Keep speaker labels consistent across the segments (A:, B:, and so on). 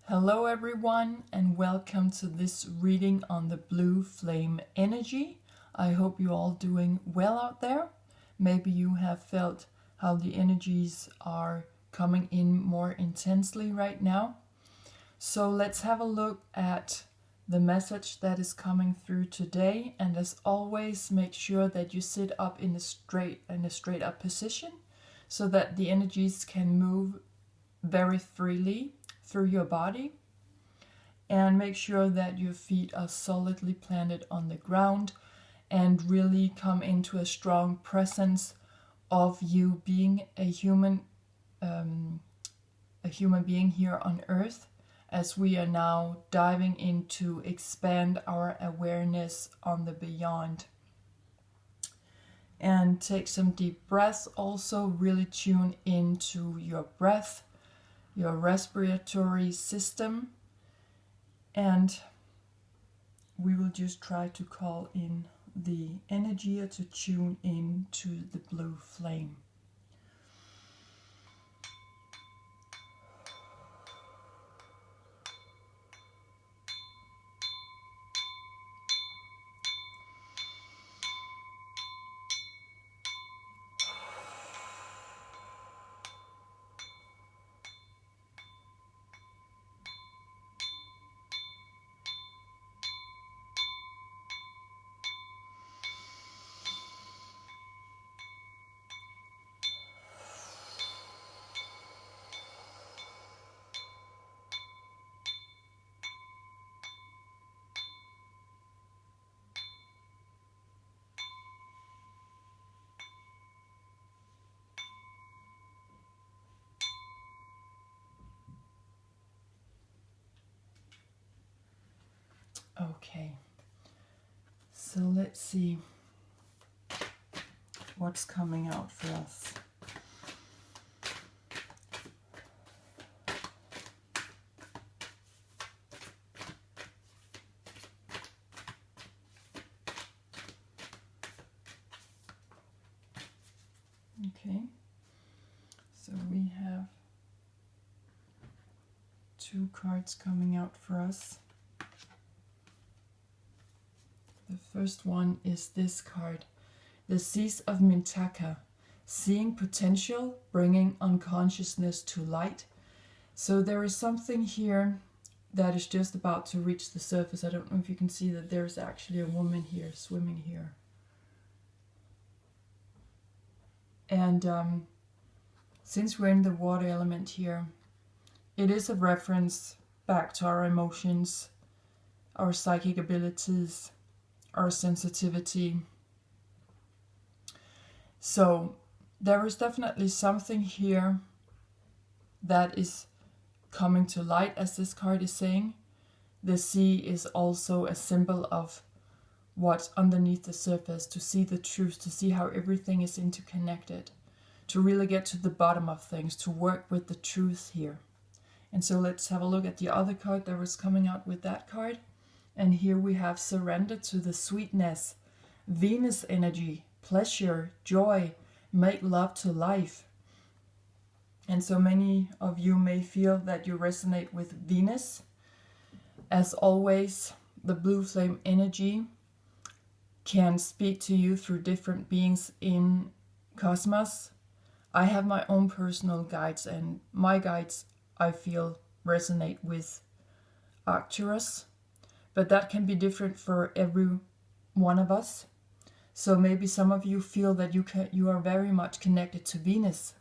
A: Hello everyone and welcome to this reading on the blue flame energy. I hope you're all doing well out there. Maybe you have felt how the energies are coming in more intensely right now. So let's have a look at the message that is coming through today, and as always make sure that you sit up in a straight up position so that the energies can move very freely through your body, and make sure that your feet are solidly planted on the ground and really come into a strong presence of you being a human being here on earth, as we are now diving in to expand our awareness on the beyond. And take some deep breaths. Also really tune into your breath, your respiratory system, and we will just try to call in the energy to tune in to the blue flame. Okay, so let's see what's coming out for us. Okay, so we have two cards coming out for us. The first one is this card, the Seas of Mintaka, seeing potential, bringing unconsciousness to light. So there is something here that is just about to reach the surface. I don't know if you can see that there's actually a woman here swimming here. And since we're in the water element here, it is a reference back to our emotions, our psychic abilities, our sensitivity. So there is definitely something here that is coming to light, as this card is saying. The sea is also a symbol of what's underneath the surface, to see the truth, to see how everything is interconnected, to really get to the bottom of things, to work with the truth here. And so let's have a look at the other card that was coming out with that card. And here we have surrender to the sweetness, Venus energy, pleasure, joy, make love to life. And so many of you may feel that you resonate with Venus. As always, the blue flame energy can speak to you through different beings in cosmos. I have my own personal guides, and my guides, I feel, resonate with Arcturus. But that can be different for every one of us. So maybe some of you feel that you are very much connected to Venus.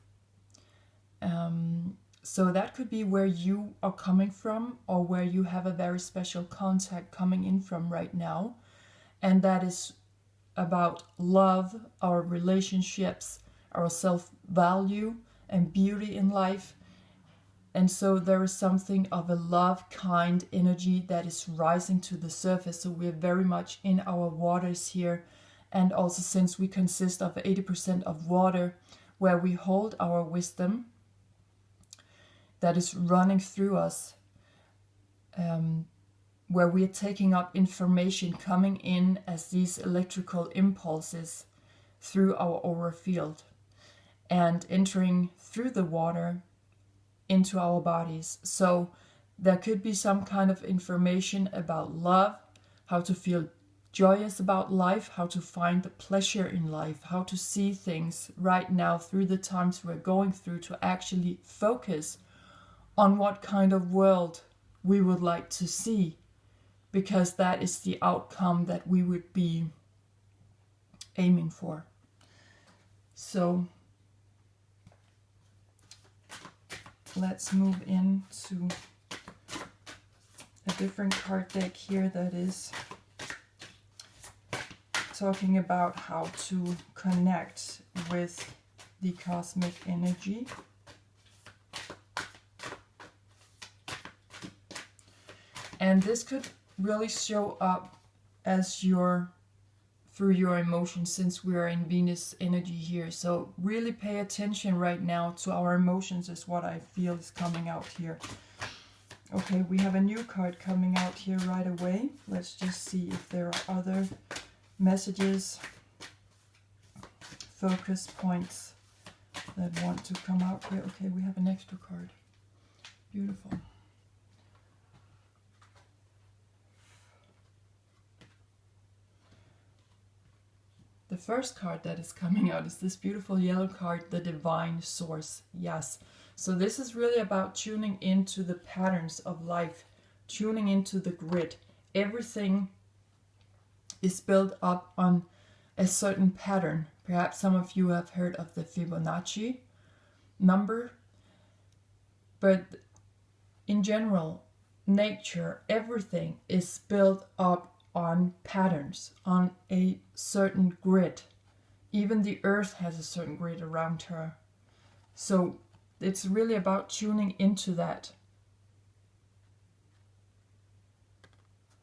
A: So that could be where you are coming from, or where you have a very special contact coming in from right now. And that is about love, our relationships, our self-value and beauty in life. And so there is something of a love, kind energy that is rising to the surface. So we're very much in our waters here. And also, since we consist of 80% of water, where we hold our wisdom that is running through us, where we are taking up information coming in as these electrical impulses through our aura field and entering through the water into our bodies. So There could be some kind of information about love, how to feel joyous about life, how to find the pleasure in life, how to see things right now through the times we're going through, to actually focus on what kind of world we would like to see, because that is the outcome that we would be aiming for. So let's move into a different card deck here that is talking about how to connect with the cosmic energy. And this could really show up as through your emotions, since we are in Venus energy here. So really pay attention right now to our emotions, is what I feel is coming out here. Okay, we have a new card coming out here right away. Let's just see if there are other messages, focus points that want to come out here. Okay, we have an extra card. Beautiful. The first card that is coming out is this beautiful yellow card, the Divine Source. Yes. So this is really about tuning into the patterns of life, tuning into the grid. Everything is built up on a certain pattern. Perhaps some of you have heard of the Fibonacci number. But in general, nature, everything is built up on patterns, on a certain grid. Even the earth has a certain grid around her. So it's really about tuning into that.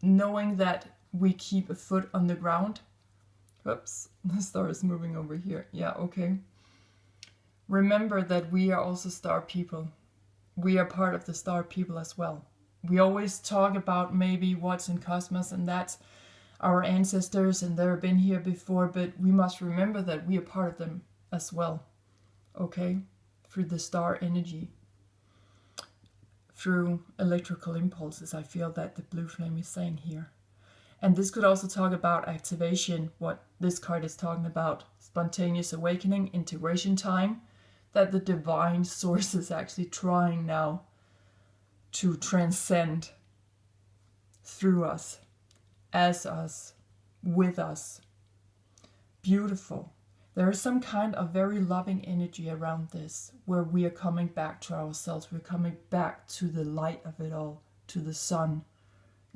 A: Knowing that we keep a foot on the ground. Oops, the star is moving over here. Yeah, okay. Remember that we are also star people. We are part of the star people as well. We always talk about maybe what's in cosmos, and that's our ancestors, and they've been here before, but we must remember that we are part of them as well. Okay? Through the star energy. Through electrical impulses, I feel that the blue flame is saying here. And this could also talk about activation, what this card is talking about. Spontaneous awakening, integration time, that the divine source is actually trying now to transcend through us, as us, with us. Beautiful. There is some kind of very loving energy around this, where we are coming back to ourselves. We're coming back to the light of it all, to the sun,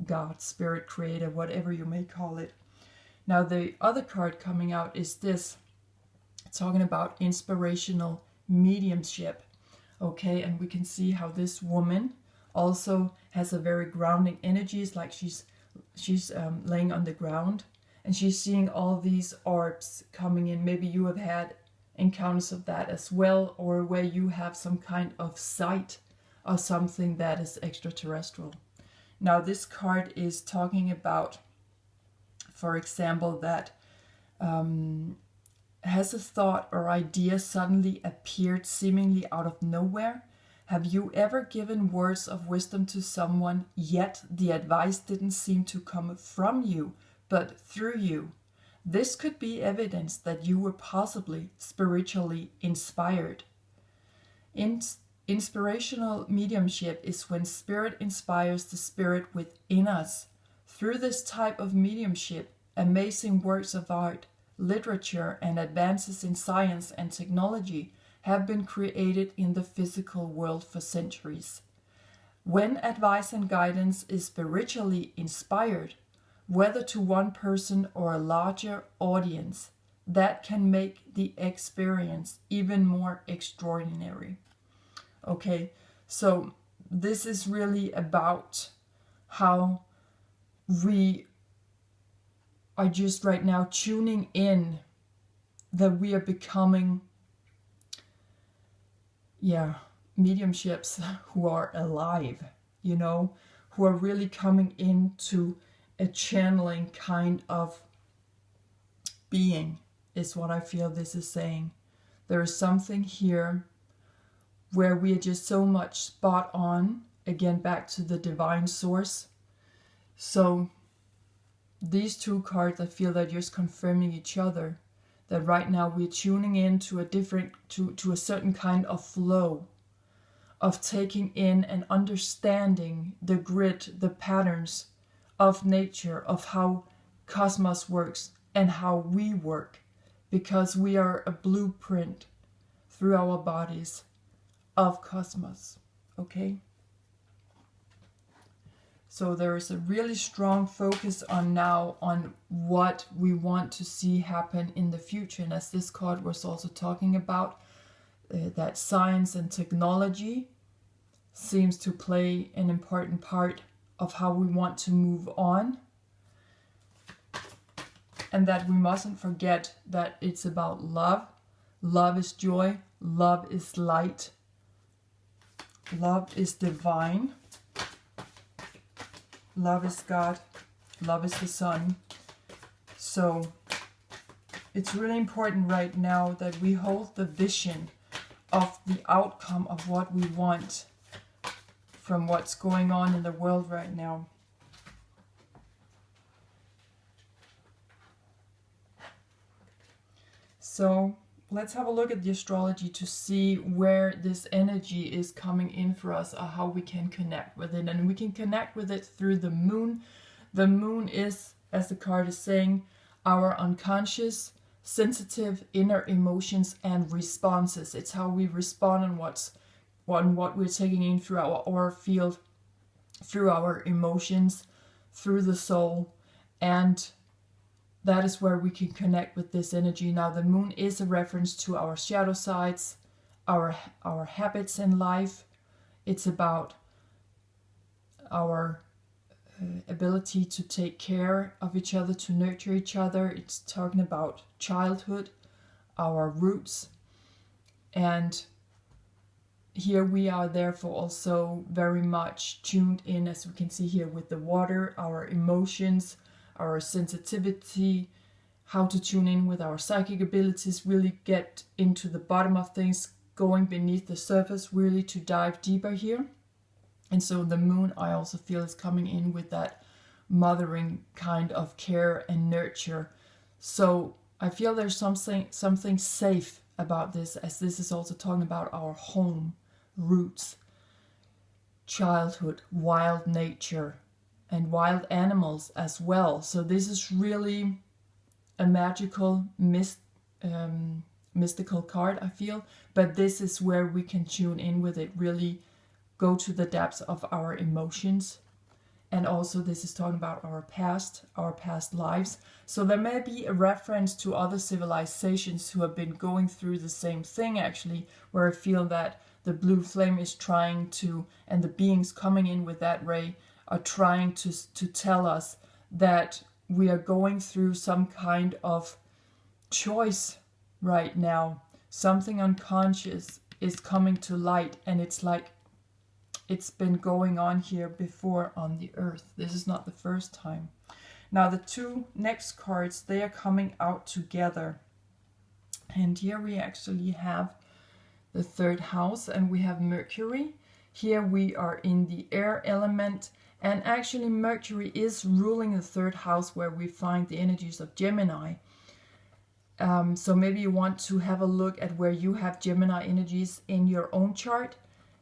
A: God, Spirit, Creator, whatever you may call it. Now the other card coming out is this, talking about inspirational mediumship. Okay, and we can see how this woman also has a very grounding energy. It's like she's laying on the ground and she's seeing all these orbs coming in. Maybe you have had encounters of that as well, or where you have some kind of sight or something that is extraterrestrial. Now this card is talking about, for example, that has a thought or idea suddenly appeared seemingly out of nowhere. Have you ever given words of wisdom to someone, yet the advice didn't seem to come from you, but through you? This could be evidence that you were possibly spiritually inspired. Inspirational mediumship is when spirit inspires the spirit within us. Through this type of mediumship, amazing works of art, literature, and advances in science and technology have been created in the physical world for centuries. When advice and guidance is spiritually inspired, whether to one person or a larger audience, that can make the experience even more extraordinary. Okay, so this is really about how we are just right now tuning in, that we are becoming mediumships who are alive, who are really coming into a channeling kind of being, is what I feel this is saying. There is something here where we are just so much spot on, again back to the divine source. So these two cards, I feel that just confirming each other, that right now we're tuning in to a different, to a certain kind of flow of taking in and understanding the grid, the patterns of nature, of how cosmos works and how we work, because we are a blueprint through our bodies of cosmos. Okay? So there is a really strong focus on now on what we want to see happen in the future. And as this card was also talking about, that science and technology seems to play an important part of how we want to move on. And that we mustn't forget that it's about love. Love is joy. Love is light. Love is divine. Love is God. Love is the sun. So it's really important right now that we hold the vision of the outcome of what we want from what's going on in the world right now. So let's have a look at the astrology to see where this energy is coming in for us, or how we can connect with it. And we can connect with it through the moon. The moon is, as the card is saying, our unconscious, sensitive inner emotions and responses. It's how we respond on what we're taking in through our aura field, through our emotions, through the soul, and that is where we can connect with this energy. Now, the moon is a reference to our shadow sides, our habits in life. It's about our ability to take care of each other, to nurture each other. It's talking about childhood, our roots. And here we are therefore also very much tuned in, as we can see here with the water, our emotions, our sensitivity, how to tune in with our psychic abilities, really get into the bottom of things, going beneath the surface, really to dive deeper here. And so the moon, I also feel, is coming in with that mothering kind of care and nurture. So I feel there's something safe about this, as this is also talking about our home, roots, childhood, wild nature, and wild animals as well. So this is really a magical, mystical card, I feel. But this is where we can tune in with it, really go to the depths of our emotions. And also this is talking about our past lives. So there may be a reference to other civilizations who have been going through the same thing, actually, where I feel that the blue flame is trying to, and the beings coming in with that ray, are trying to tell us that we are going through some kind of choice right now. Something unconscious is coming to light, and it's like it's been going on here before on the earth. This is not the first time. Now the two next cards, they are coming out together. And here we actually have the third house, and we have Mercury. Here we are in the air element. And actually Mercury is ruling the third house, where we find the energies of Gemini. So maybe you want to have a look at where you have Gemini energies in your own chart,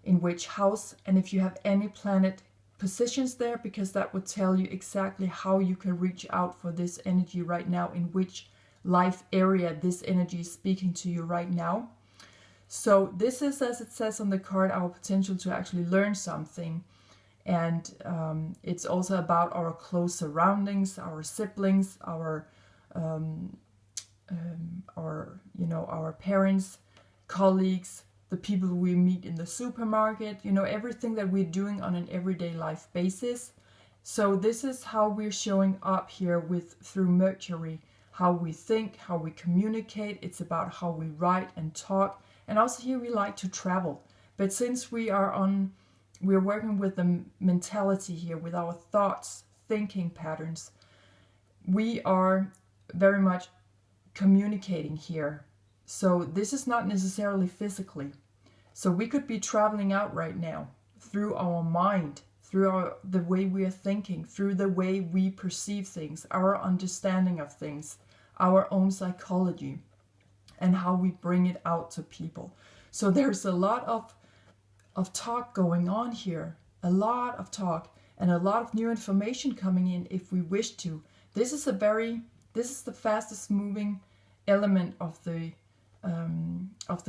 A: in which house, and if you have any planet positions there, because that would tell you exactly how you can reach out for this energy right now, in which life area this energy is speaking to you right now. So this is, as it says on the card, our potential to actually learn something. And it's also about our close surroundings, our siblings, our parents, colleagues, the people we meet in the supermarket, everything that we're doing on an everyday life basis. So this is how we're showing up here through Mercury, how we think, how we communicate. It's about how we write and talk. And also here we like to travel. But since we're working with the mentality here, with our thoughts, thinking patterns, we are very much communicating here. So this is not necessarily physically. So we could be traveling out right now through our mind, through the way we are thinking, through the way we perceive things, our understanding of things, our own psychology, and how we bring it out to people. So there's a lot of talk going on here, a lot of talk, and a lot of new information coming in if we wish to. This is the fastest moving element of the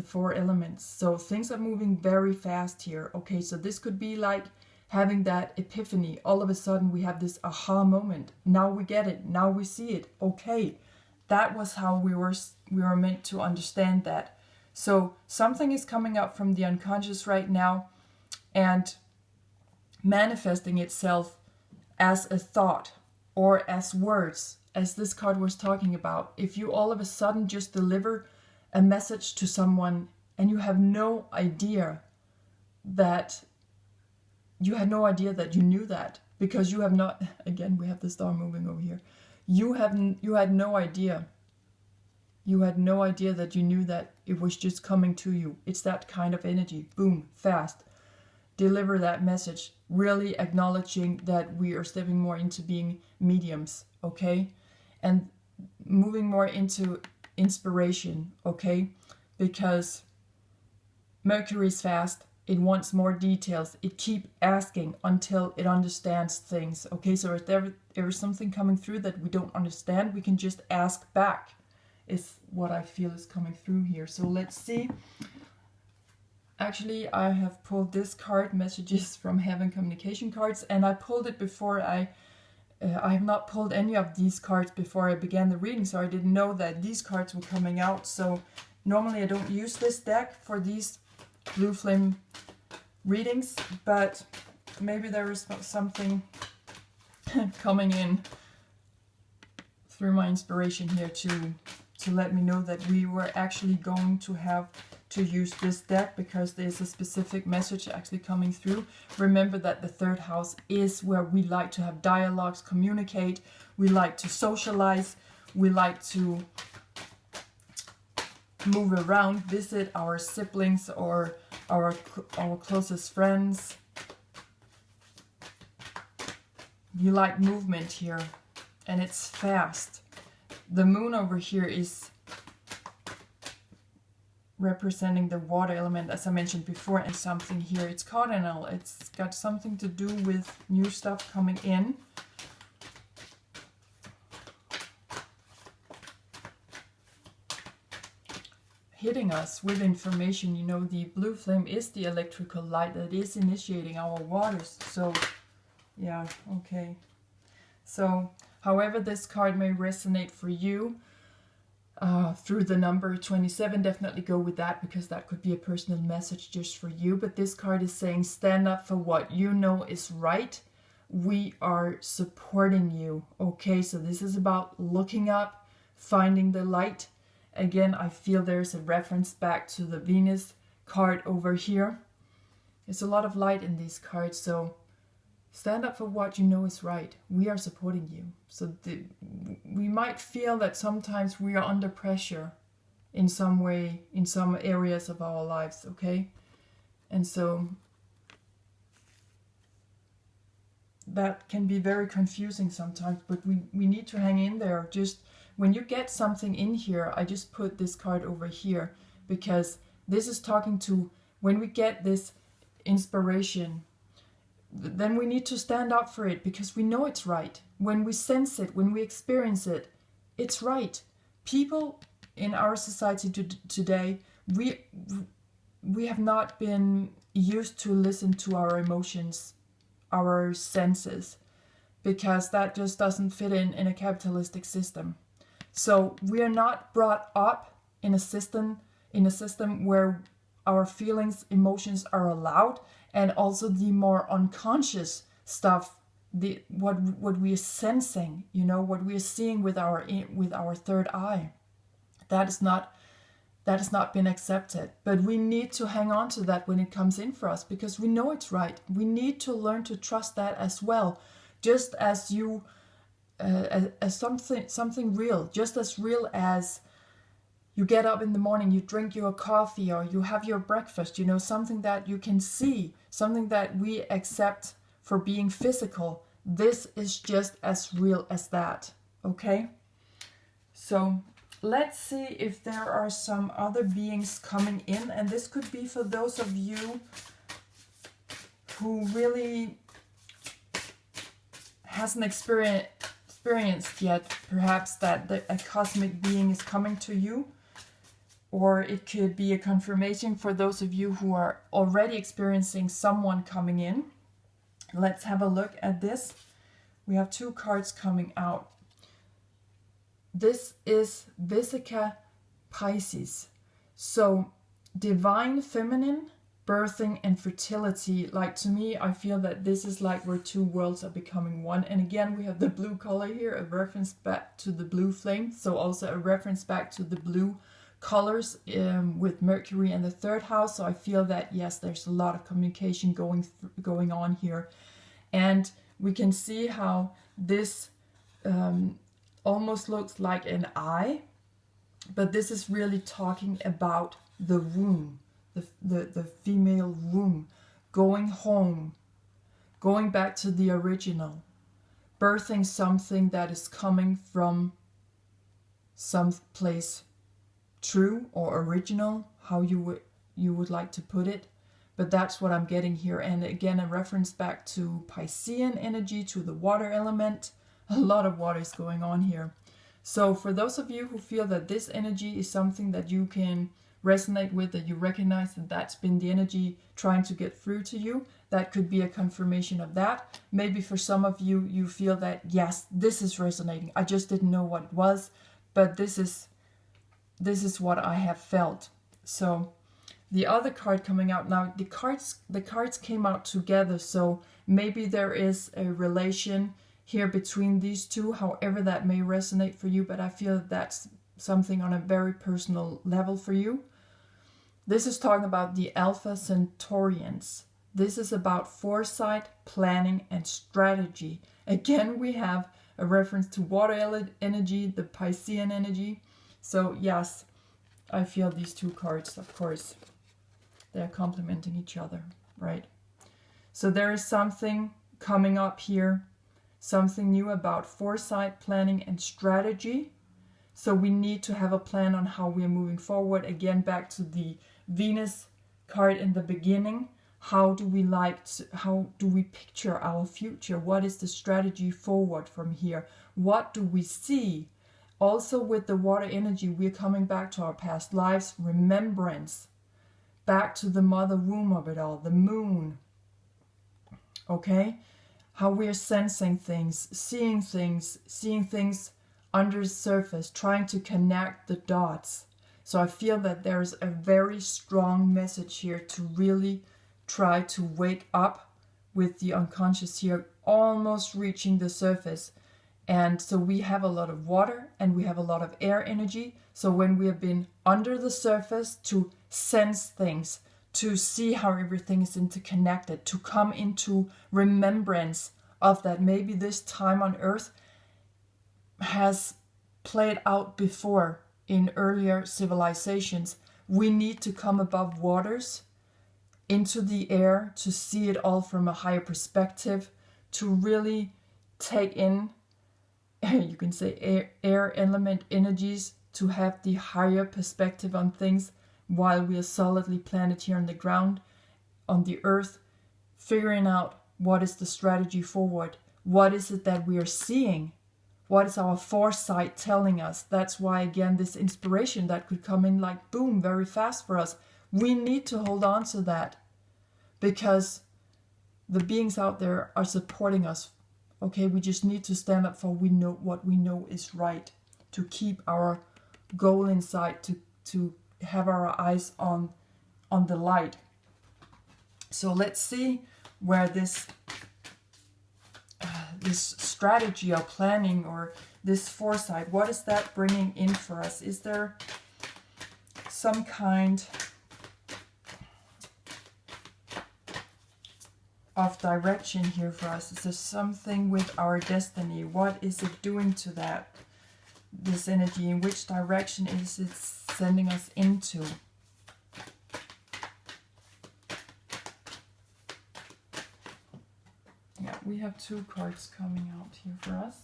A: 4 elements. So things are moving very fast here. Okay, so this could be like having that epiphany. All of a sudden we have this aha moment. Now we get it. Now we see it. Okay, that was how we were meant to understand that. So something is coming up from the unconscious right now and manifesting itself as a thought or as words, as this card was talking about. If you all of a sudden just deliver a message to someone and you have no idea that you knew that, because you have not, again, we have the star moving over here. You had no idea. You had no idea that you knew that it was just coming to you. It's that kind of energy. Boom, fast. Deliver that message, really acknowledging that we are stepping more into being mediums, okay? And moving more into inspiration, okay? Because Mercury is fast. It wants more details. It keeps asking until it understands things, okay? So if there is something coming through that we don't understand, we can just ask back, is what I feel is coming through here. So let's see. Actually, I have pulled this card, Messages from Heaven Communication Cards, and I pulled it before I have not pulled any of these cards before I began the reading, so I didn't know that these cards were coming out. So normally I don't use this deck for these blue flame readings, but maybe there is something coming in through my inspiration here to let me know that we were actually going to have to use this deck, because there's a specific message actually coming through. Remember that the 3rd house is where we like to have dialogues, communicate, we like to socialize, we like to move around, visit our siblings or our closest friends. You like movement here, and it's fast. The moon over here is representing the water element, as I mentioned before, and something here. It's cardinal. It's got something to do with new stuff coming in. Hitting us with information. You know, the blue flame is the electrical light that is initiating our waters. So, yeah, okay. So, however this card may resonate for you, through the number 27, definitely go with that, because that could be a personal message just for you. But this card is saying, stand up for what you know is right. We are supporting you. Okay, so this is about looking up, finding the light. Again, I feel there's a reference back to the Venus card over here. There's a lot of light in these cards, so stand up for what you know is right. We are supporting you. So we might feel that sometimes we are under pressure in some way, in some areas of our lives, okay? And so that can be very confusing sometimes, but we need to hang in there. Just when you get something in here, I just put this card over here, because this is talking to, when we get this inspiration, then we need to stand up for it, because we know it's right. When we sense it, when we experience it, it's right. People in our society today, we have not been used to listen to our emotions, our senses, because that just doesn't fit in a capitalistic system. So we are not brought up in a system where our feelings, emotions are allowed, and also the more unconscious stuff, what we are sensing, you know, what we are seeing with our 3rd eye, that has not been accepted. But we need to hang on to that when it comes in for us, because we know it's right. We need to learn to trust that as well, just as as something real, just as real as you get up in the morning, you drink your coffee or you have your breakfast, you know, something that you can see, something that we accept for being physical. This is just as real as that, okay? So let's see if there are some other beings coming in, and this could be for those of you who really hasn't experienced yet, perhaps that a cosmic being is coming to you, or it could be a confirmation for those of you who are already experiencing someone coming in. Let's have a look at this. We have 2 cards coming out. This is Vesica Pisces. So divine feminine, birthing and fertility. Like, to me, I feel that this is like where 2 worlds are becoming one. And again, we have the blue color here, a reference back to the blue flame. So also a reference back to the blue colors with Mercury in the 3rd house. So I feel that, yes, there's a lot of communication going on here. And we can see how this almost looks like an eye, but this is really talking about the womb, the female womb, going home, going back to the original, birthing something that is coming from some place true or original, how you would like to put it. But that's what I'm getting here. And again, a reference back to Piscean energy, to the water element. A lot of water is going on here. So for those of you who feel that this energy is something that you can resonate with, that you recognize that that's been the energy trying to get through to you, that could be a confirmation of that. Maybe for some of you, you feel that, yes, this is resonating. I just didn't know what it was, but this is what I have felt. So the other card coming out now, the cards came out together, so maybe there is a relation here between these 2, however that may resonate for you, but I feel that's something on a very personal level for you. This is talking about the Alpha Centaurians. This is about foresight, planning, and strategy. Again, we have a reference to water energy, the Piscean energy. So yes, I feel these 2 cards, of course, they're complementing each other, right? So there is something coming up here, something new about foresight, planning, and strategy. So we need to have a plan on how we are moving forward. Again, back to the Venus card in the beginning. How do we picture our future? What is the strategy forward from here? What do we see? Also with the water energy, we're coming back to our past lives, remembrance, back to the mother womb of it all, the moon. Okay? How we're sensing things, seeing things under the surface, trying to connect the dots. So I feel that there's a very strong message here to really try to wake up with the unconscious here, almost reaching the surface. And so we have a lot of water and we have a lot of air energy. So when we have been under the surface, to sense things, to see how everything is interconnected, to come into remembrance of that maybe this time on Earth has played out before in earlier civilizations. We need to come above waters, into the air, to see it all from a higher perspective, to really take in, you can say, air element energies, to have the higher perspective on things while we are solidly planted here on the ground, on the earth, figuring out what is the strategy forward. What is it that we are seeing? What is our foresight telling us? That's why, again, this inspiration that could come in like boom, very fast for us. We need to hold on to that because the beings out there are supporting us. Okay, we just need to stand up for what we know is right, to keep our goal in sight, to have our eyes on the light. So let's see where this strategy or planning or this foresight, what is that bringing in for us? Is there some kind of direction here for us? Is there something with our destiny? What is it doing to that, this energy? In which direction is it sending us into. Yeah, we have 2 cards coming out here for us.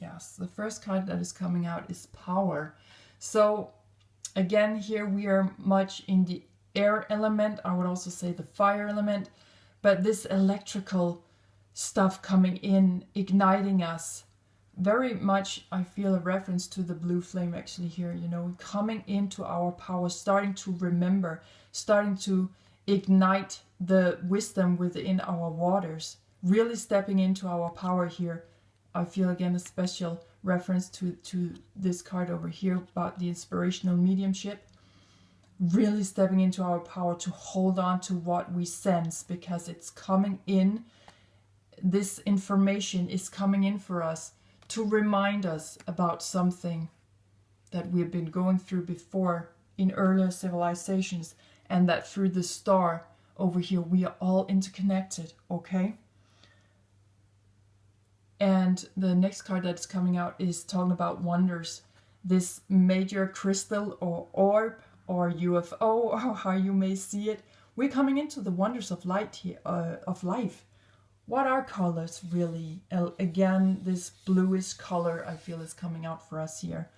A: Yes, the first card that is coming out is power. So again, here we are much in the air element. I would also say the fire element. But this electrical stuff coming in, igniting us, very much I feel a reference to the blue flame actually here, you know, coming into our power, starting to remember, starting to ignite the wisdom within our waters, really stepping into our power here. I feel again a special reference to this card over here about the inspirational mediumship. Really stepping into our power to hold on to what we sense, because it's coming in. This information is coming in for us to remind us about something that we've been going through before in earlier civilizations, and that through the star over here we are all interconnected, okay? And the next card that's coming out is talking about wonders. This major crystal or orb or UFO, or how you may see it, we're coming into the wonders of light here, of life. What are colors really? Again, this bluish color I feel is coming out for us here.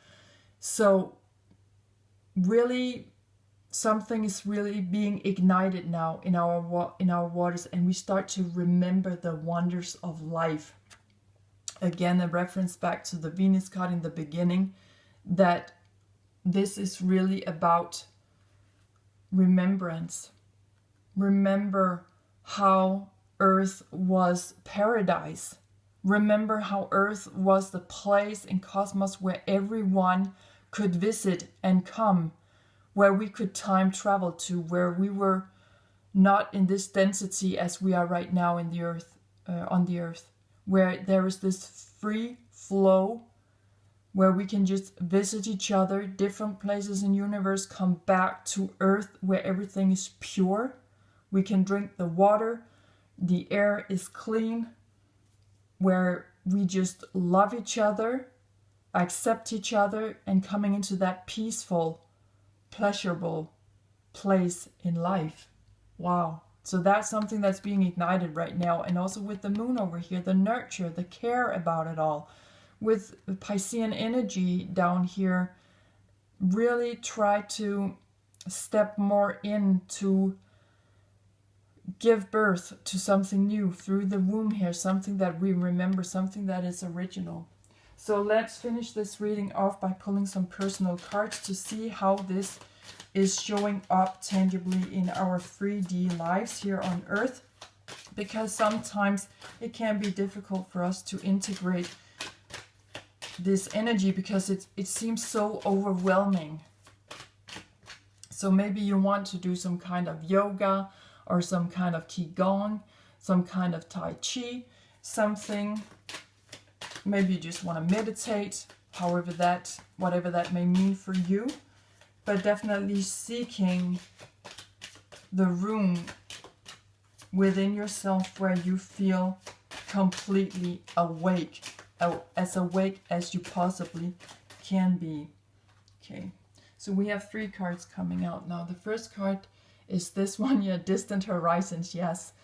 A: So really something is really being ignited now in our waters, and we start to remember the wonders of life. Again, a reference back to the Venus card in the beginning, that this is really about remembrance. Remember how Earth was paradise. Remember how Earth was the place in cosmos where everyone could visit and come, where we could time travel to, where we were not in this density as we are right now in the Earth, on the Earth, where there is this free flow, where we can just visit each other, different places in the universe, come back to Earth where everything is pure. We can drink the water, the air is clean, where we just love each other, accept each other, and coming into that peaceful, pleasurable place in life. Wow. So that's something that's being ignited right now. And also with the moon over here, the nurture, the care about it all. With the Piscean energy down here, really try to step more in to give birth to something new through the womb here, something that we remember, something that is original. So let's finish this reading off by pulling some personal cards to see how this is showing up tangibly in our 3D lives here on Earth, because sometimes it can be difficult for us to integrate this energy because it seems so overwhelming. So maybe you want to do some kind of yoga or some kind of qigong, some kind of tai chi, something. Maybe you just want to meditate, whatever that may mean for you. But definitely seeking the room within yourself where you feel completely awake, as awake as you possibly can be. Okay, so we have 3 cards coming out now. The first card is this one, yeah, distant horizons. Yes,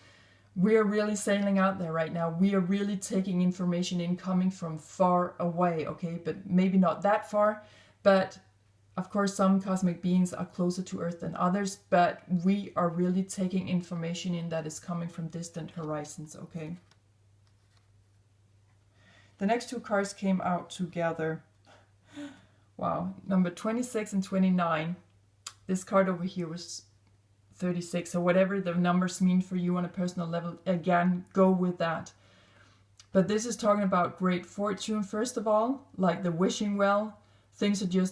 A: we are really sailing out there right now. We are really taking information in coming from far away, okay, but maybe not that far. But of course, some cosmic beings are closer to Earth than others, but we are really taking information in that is coming from distant horizons, okay? The next 2 cards came out together. Wow, number 26 and 29. This card over here was 36, so whatever the numbers mean for you on a personal level, again, go with that. But this is talking about great fortune, first of all, like the wishing well. Things are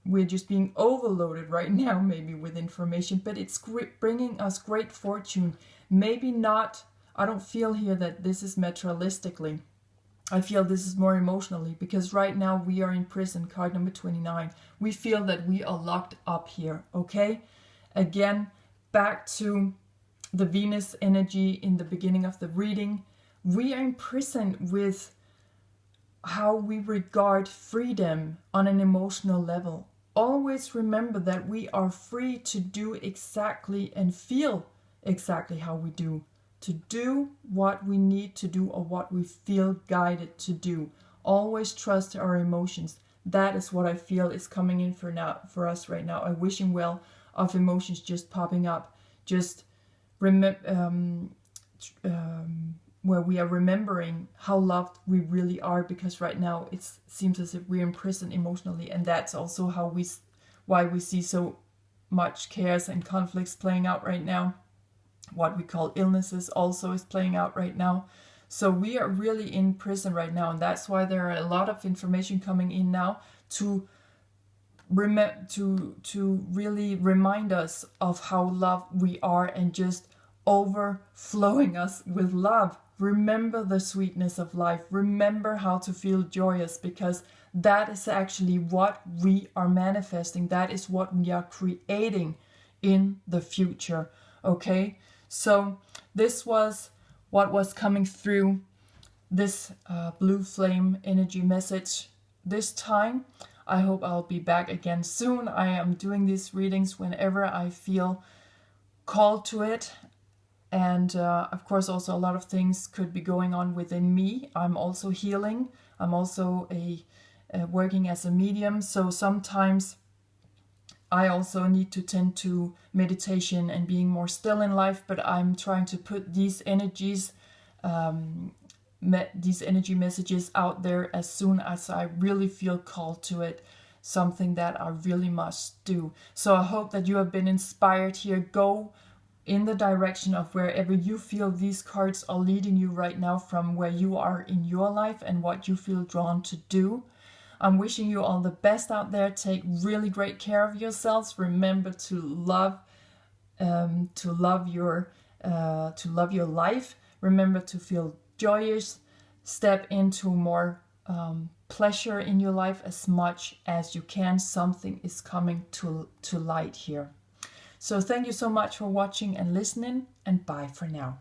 A: we're just being overloaded right now, maybe with information, but it's bringing us great fortune. Maybe not, I don't feel here that this is materialistically. I feel this is more emotionally, because right now we are in prison, card number 29. We feel that we are locked up here, okay? Again, back to the Venus energy in the beginning of the reading. We are in prison with how we regard freedom on an emotional level. Always remember that we are free to do exactly and feel exactly how we do. To do what we need to do or what we feel guided to do. Always trust our emotions. That is what I feel is coming in for us right now. A wishing well of emotions just popping up. Just where we are remembering how loved we really are, because right now it seems as if we're imprisoned emotionally, and that's also why we see so much chaos and conflicts playing out right now. What we call illnesses also is playing out right now. So we are really in prison right now, and that's why there are a lot of information coming in now to really remind us of how loved we are and just overflowing us with love. Remember the sweetness of life. Remember how to feel joyous, because that is actually what we are manifesting. That is what we are creating in the future. Okay, so this was what was coming through this blue flame energy message this time. I hope I'll be back again soon. I am doing these readings whenever I feel called to it. And of course, also a lot of things could be going on within me. I'm also healing. I'm also working as a medium. So sometimes I also need to tend to meditation and being more still in life. But I'm trying to put these energies, these energy messages out there as soon as I really feel called to it. Something that I really must do. So I hope that you have been inspired here. Go in the direction of wherever you feel these cards are leading you right now, from where you are in your life and what you feel drawn to do. I'm wishing you all the best out there. Take really great care of yourselves. Remember to love your life. Remember to feel joyous. Step into more pleasure in your life as much as you can. Something is coming to light here. So thank you so much for watching and listening, and bye for now.